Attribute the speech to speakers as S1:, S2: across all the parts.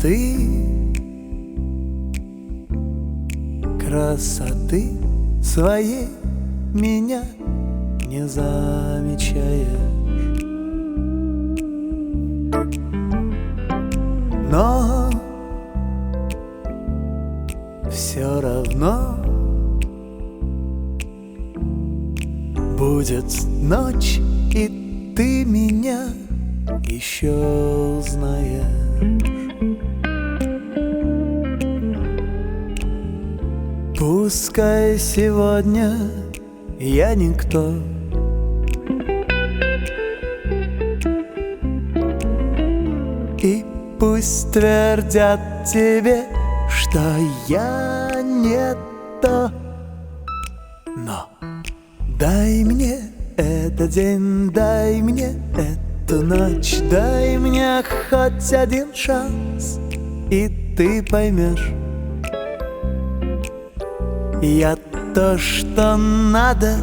S1: ты красоты своей меня не замечаешь, но все равно будет ночь, и ты меня еще узнаешь. Пускай сегодня я никто, и пусть твердят тебе, что я не то, но дай мне этот день, дай мне эту ночь, дай мне хоть один шанс, и ты поймешь, я то, что надо.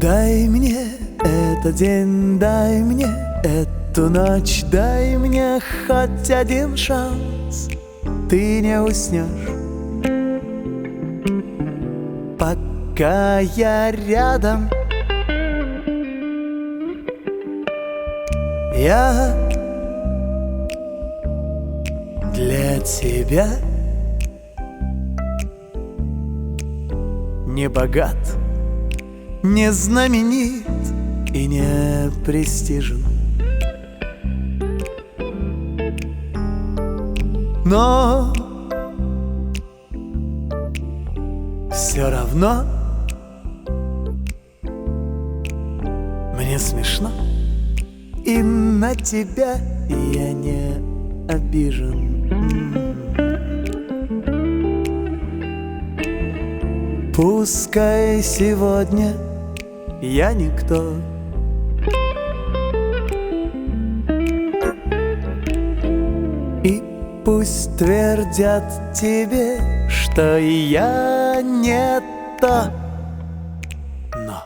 S1: Дай мне этот день, дай мне эту ночь, дай мне хоть один шанс, ты не уснешь, пока я рядом. Я для тебя не богат, не знаменит и не престижен, но все равно мне смешно, и на тебя я не обижен. Пускай сегодня я никто, и пусть твердят тебе, что я не то, но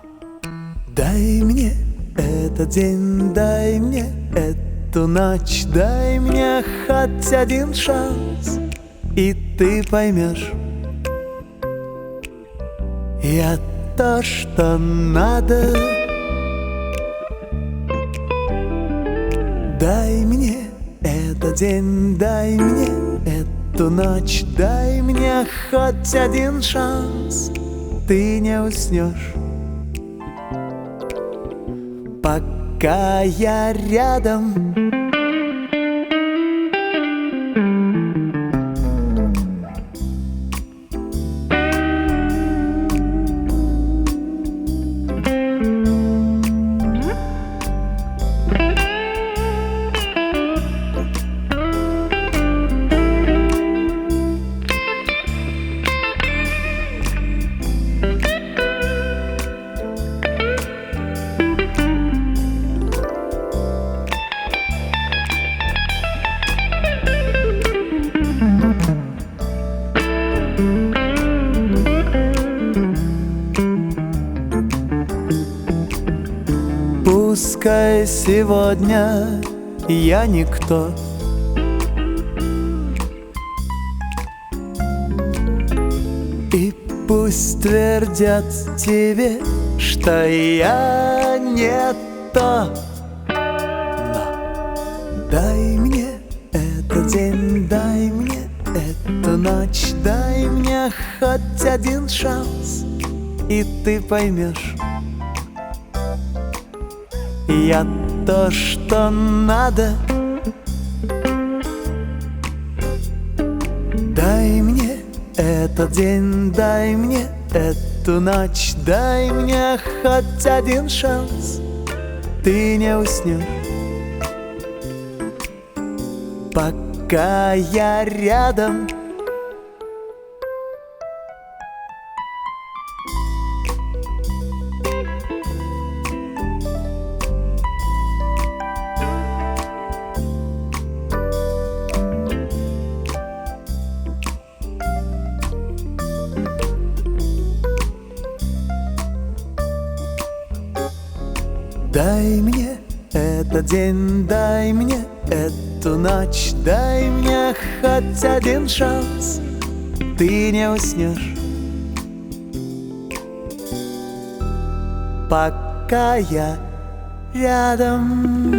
S1: дай мне этот день, дай мне эту ночь, дай мне хоть один шанс, и ты поймешь, я то, что надо. Дай мне этот день, дай мне эту ночь, дай мне хоть один шанс, ты не уснешь, пока я рядом. Пускай сегодня я никто, и пусть твердят тебе, что я не то, но дай мне этот день, дай мне эту ночь, дай мне хоть один шанс, и ты поймешь, я то, что надо. Дай мне этот день, дай мне эту ночь, дай мне хоть один шанс, ты не уснешь, пока я рядом. Дай мне этот этот день, дай мне эту ночь, дай мне хоть один шанс. Ты не уснешь, пока я рядом.